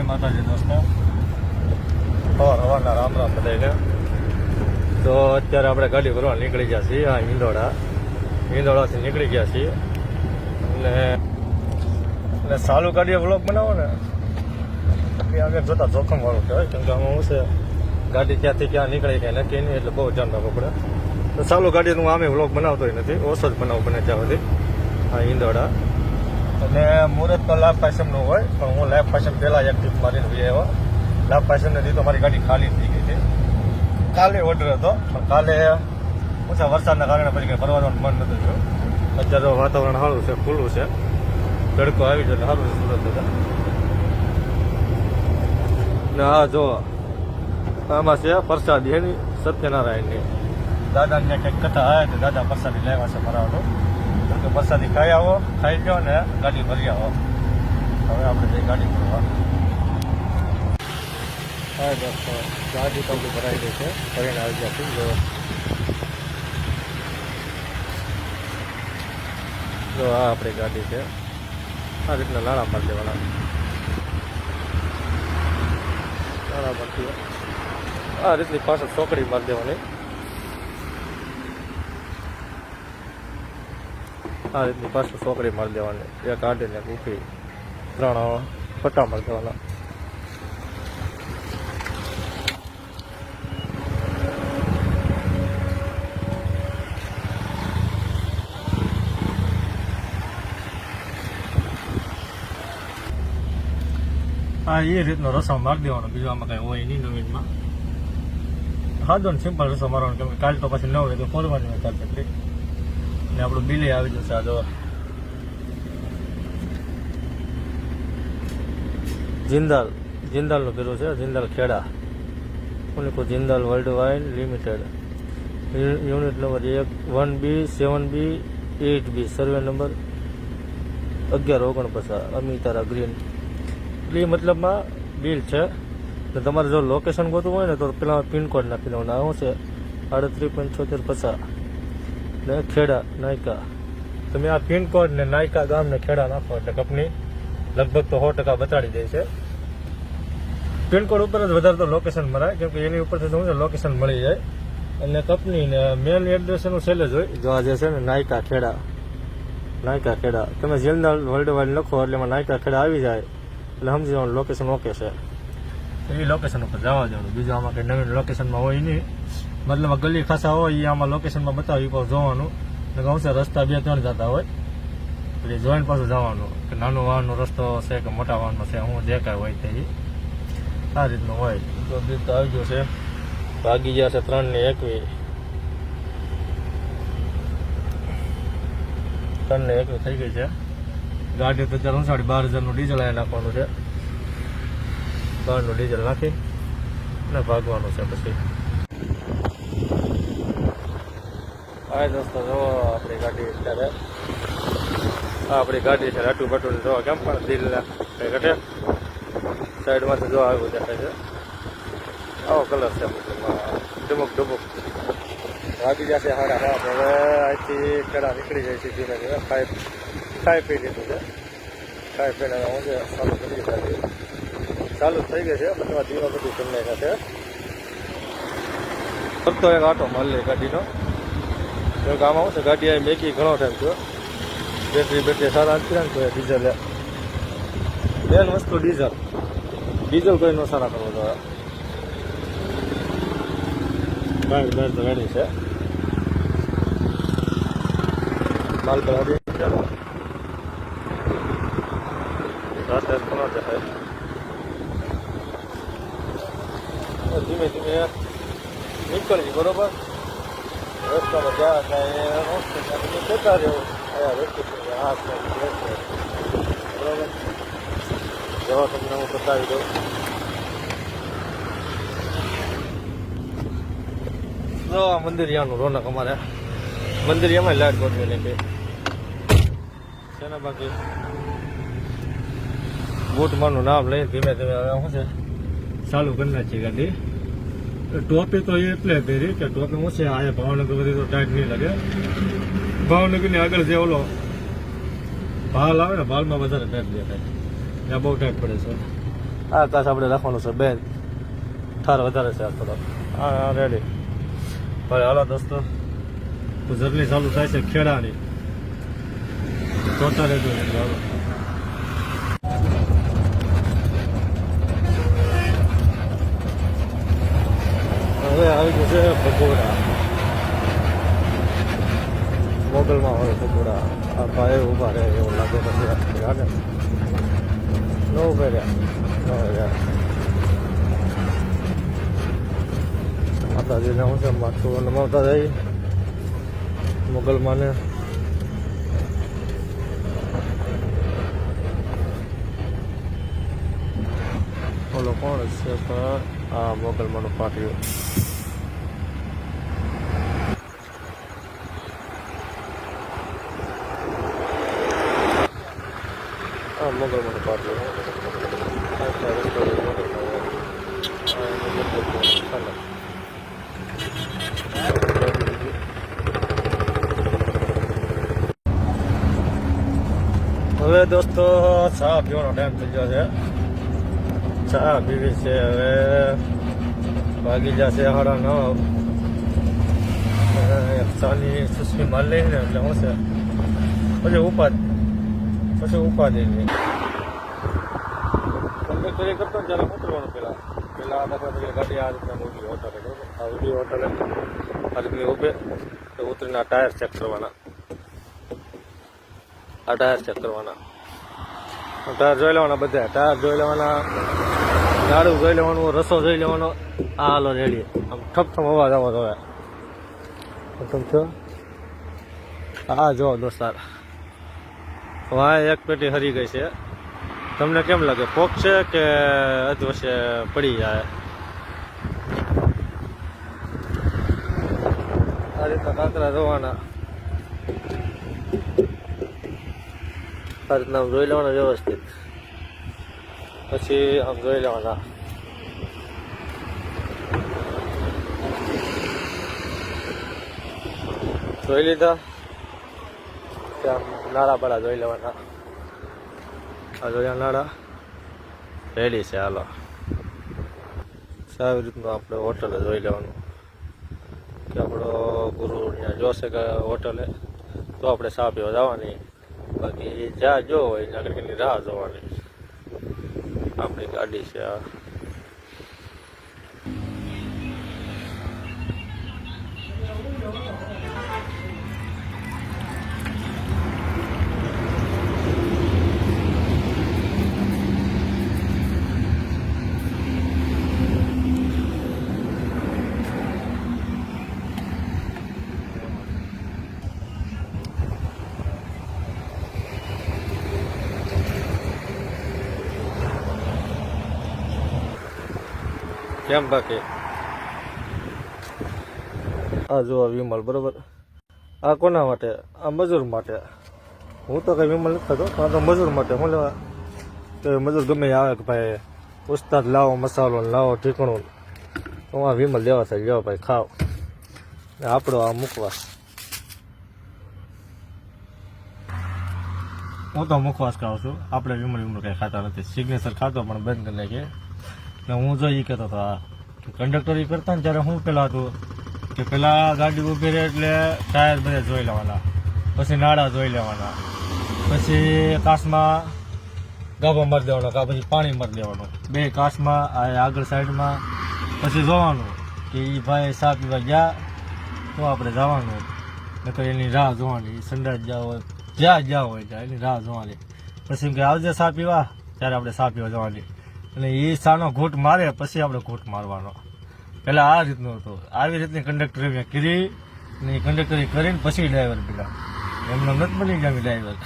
માતાજી દોસ્તો, હવાના રામ રામ બધાને. તો અત્યારે આપણે ગાડી ભરવા નીકળી ગયા છીએ. આ હિંદોળાથી નીકળી ગયા છીએ અને ચાલુ ગાડીએ વ્લોગ બનાવો ને એ આગળ જોતા જોખમ વાળું કહેવાય. કેમ કે આમાં શું છે, ગાડી ક્યાંથી ક્યાં નીકળે ક્યાં નક્કી નહીં, એટલે બહુ ધ્યાન રાખવું પડે. તો ચાલુ ગાડીનું આમે વ્લોગ બનાવતો નથી, ઓછો જ બનાવું બને ત્યાં સુધી. આ હિંદોળા અને મુહૂર્ત તો લાભ પાસમનું હોય, પણ હું લાભ પાસમ પહેલાં એક ટ્રીપ મારીને ભાઈ આવ્યો. લાભ પાસમને દીધો મારી ગાડી ખાલી થઈ ગઈ હતી. કાલે ઓર્ડર હતો, પણ કાલે ઓછા વરસાદના કારણે પછી કંઈ ફરવાનું મન નતું થયું. અત્યારે વાતાવરણ સારું છે, ખુલ્લું છે, તડકો આવી જાય સારું છે સુરત બધા. ને હા જો આમાં છે પ્રસાદી એની સત્યનારાયણની. દાદાને કંઈક કથા આવે તો દાદા પ્રસાદી લેવા છે ભરાવાનું. તો પ્રસાદી ખાઈ આવો, ખાઈ લો ને ગાડી ભરી આવો. હવે આપણે જઈ ગાડી ભરવા. હા દોસ્તો, ગાડી તો ભરાઈ ગઈ છે, ભરીને આવી ગયા છે. જો આ આપણી ગાડી છે. આ રીતના નાણાં મારી દેવાના. નાણાં મારતી આ રીતની પાછળ ચોકડી મારી દેવાની. આ રીતની પાછળ ચોકડી મારી દેવાની. એક આંટીને ઊભી 3 પટ્ટા મારી દેવાના. હા, એ રીતનો રસો મારી દેવાનો, બીજું આમાં કઈ હોય નહીં નવીનમાં. સાદો ને સિમ્પલ રસો મારવાનો, કેમ કે કાલ તો પછી 9 વાગે ફોરવાની ચાલ શકતી ને આપણું બિલે આવી જશે. આ જો જિંદાલનું પીરું છે, જિંદાલ ખેડા ઉनको Jindal world wide limited. Unit number 1B7B8B, survey number 1149, Amitara green. એ મતલબમાં બિલ છે. ને તમારે જો લોકેશન ગોતવું હોય ને તો પેલા પિનકોડ નાખી દેવાનું. શું છે 387550 ને ખેડા નાયકા. તમે આ પિનકોડ ને નાયકા ગામ ને ખેડા નાખો એટલે કંપની લગભગ તો 100% બતાડી દે છે. પિનકોડ ઉપર જ વધારે તો લોકેશન મરાય, કેમ કે એની ઉપરથી શું છે લોકેશન મળી જાય. અને કંપનીને મેન એડ્રેસ એનું સેલ જ હોય. જો આ જે છે ને નાયકા ખેડા તમે જિંદાલ વર્લ્ડ વાઇડ લખો એટલે એમાં નાયકા ખેડા આવી જાય એટલે સમજી જવાનું લોકેશન ઓકે છે. એ લોકેશન ઉપર જવા દેવાનું. બીજું આમાં કંઈ નવીન લોકેશનમાં હોય નહીં. મતલબ ગલી ખાસા હોય એ આમાં લોકેશનમાં બતાવી પર જોવાનું. ને કહું છે રસ્તા 2-3 જતા હોય એટલે જોઈને પાછું જવાનું કે નાનો વાહનનો રસ્તો છે કે મોટા વાહનનો છે, હું જે કાંઈ હોય તે આ રીતનું હોય. તો બિલ તો આવી ગયું છે, ભાગી ગયા છે 3:21. 3:21 થઈ ગઈ છે. ગાડી તો અત્યારે 12,500 ડીઝલ અહીંયા નાખવાનું છે. 12નું ડીઝલ નાખી ને ભાગવાનું છે પછી. હા દોસ્તો, જો આપણી ગાડી અત્યારે આપણી ગાડી છે રાટું બટું જોવા કેમ પણ દિલ કંઈ ઘટે. સાઈડમાંથી જો આવ્યું દેખાય છે. આવો કલર છે, ડુબુક ભાગી જશે 8:30. હવે અહીંથી ખેડા નીકળી જાય છે ધીમે ધીમે. ખાઈ પી લીધું છે. ખાઈ પીને હું છે ચાલુ કરી ગાડી ચાલુ થઈ ગઈ છે. બધા ધીરો બધું તમને છે. ફરતો એક આટો મારી લે ગાડીનો. કેમ કે આમાં શું છે, ગાડી આવી મેકી ઘણો ટાઈમ થયો. બેટરી સારા નથી ને તો ડીઝલ મેન વસ્તુ ડીઝલ કોઈ નો સારા કરવો જોઈએ. બહાર તો ગાડી છે માલ પર રાસ્તે કોનો દેખાય. ધીમે ધીમે નીકળવી બરોબર. રસ્તામાં જ્યાં કાંઈ જતા રહેવું. બરોબર, જવા તમને હું બતાવી દઉં. જો આ મંદિરિયાનું રોનક અમારે મંદિરિયામાં લાઈટ ગોઠવી નાખી છે ને. બાકી બૂટમાંનું નામ લઈને ધીમે ધીમે હવે શું છે ચાલુ કરી નાખી ગાડી. ટોપી તો એટલે પહેરી કે ટોપી શું છે આ ભાવનગર બધી તો ટાઈટ નહીં લાગે. ભાવનગરની આગળ જે ઓલો ભાલ આવે ને, ભાલમાં વધારે ટાઈટ દેખાય, ત્યાં બહુ ટાઈટ પડે છે. આ કાચ આપણે રાખવાનું છે બેન ઠાર વધારે છે આ થોડો હા રેડી ભાઈ હાલો દોસ્તો તો જર્ની ચાલુ થાય છે ખેડાની જોતા રહેજો હાલો હવે આવી ગયું છે પકોડા મોગલમાં હોય પકોડા આ ભાઈ ઊભા રહે એવું લાગે પછી ને ન ઉભે રહ્યા માતાજીને હું છે માથું નમાવતા જાય મોગલમાં ને ઓલો કોણ છે પણ આ મોગલમાંનું પાટિયું મોગલમાંનું પાટિયું હવે દોસ્તો ચા પીવાનો ટાઈમ થઈ ગયો છે ચા પીવી છે હવે વાગી જશે 9:30 ચાની સુસ્મી માલ લઈને એટલે હું છે પછી ઉપાધિ નહીં કંડક્ટરી કરતો ને ત્યારે ઉતરવાનું પેલા દાખલા તરીકે ગાડી આ રીતના મોકલી હોટલે બરોબર આ ઉડી હોટલે આ રીતની ઉભે તો ઉતરીને આ ટાયર ચેક કરવાના ટાયર જોઈ લેવાના બધા ટાયર જોઈ લેવાના ગાડું જોઈ લેવાનું રસો જોઈ લેવાનો આ હાલો રેડી આમ ઠપ અવાજ આવતો હવે હા જો દોસ્તાર વાહ એક પેટી હરી ગઈ છે તમને કેમ લાગે પોકશે કે અધવશે પડી જાય આ રીતના કાંકરા જોવાના આ રીતના આમ જોઈ લેવાના વ્યવસ્થિત પછી આમ જોઈ લેવાના જોઈ લીધા આમ નાળા બાળા જોઈ લેવાના આ જોયા નાળા રેડી છે હાલો સારી રીતનું આપણે હોટલે જોઈ લેવાનું કે આપણો ગુરુ ત્યાં જોશે કે હોટલે તો આપણે ચા પીવા જવાની બાકી જ્યાં જો હોય ત્યાં આગળની રાહ જોવાની આપણી ગાડી છે આ કેમ બાકી આ જો વિમલ બરોબર આ કોના માટે આ મજૂર માટે હું તો કઈ વિમલ નથી થતો પણ તો મજૂર માટે હું લેવા તો મજૂર ગમે આવે કે ભાઈ ઉસ્તાદ લાવો મસાલો લાવો ઠીકણું તો આ વિમલ લેવા થાય જાઓ ભાઈ ખાવ આપણો આ મુખવાસ હું તો મુખવાસ ખાઉં છું આપણે વિમલ કંઈ ખાતા નથી સિગ્નેચર ખાતો પણ બંધ કરી નાખીએ હું જો એ કહેતો હતો આ કંડક્ટર એ કરતા ને ત્યારે હું પેલા હતું કે પેલા ગાડી ઊભી રહે એટલે ટાયર બધા જોઈ લેવાના પછી નાળા જોઈ લેવાના પછી કાચમાં ગાભા મારી દેવાનો કાં પછી પાણી મારી દેવાનું બે કાચમાં આગળ સાઈડમાં પછી જોવાનું કે એ ભાઈ ચા પીવા ગયા તો આપણે જવાનું નકર એની રાહ જોવાની સંડાસ જ્યાં હોય જ્યાં હોય ત્યાં એની રાહ જોવાની પછી એમ કે આવજે ચા પીવા ત્યારે આપણે ચા પીવા જવાની અને એ સાનો ઘૂંટ મારે પછી આપણે ઘૂંટ મારવાનો પહેલાં આ રીતનું હતું આવી રીતની કંડક્ટરે મેં કરી અને એ કંડક્ટરી કરીને પછી ડ્રાઈવર પેલા એમને નથી બની ગયા ડ્રાઈવર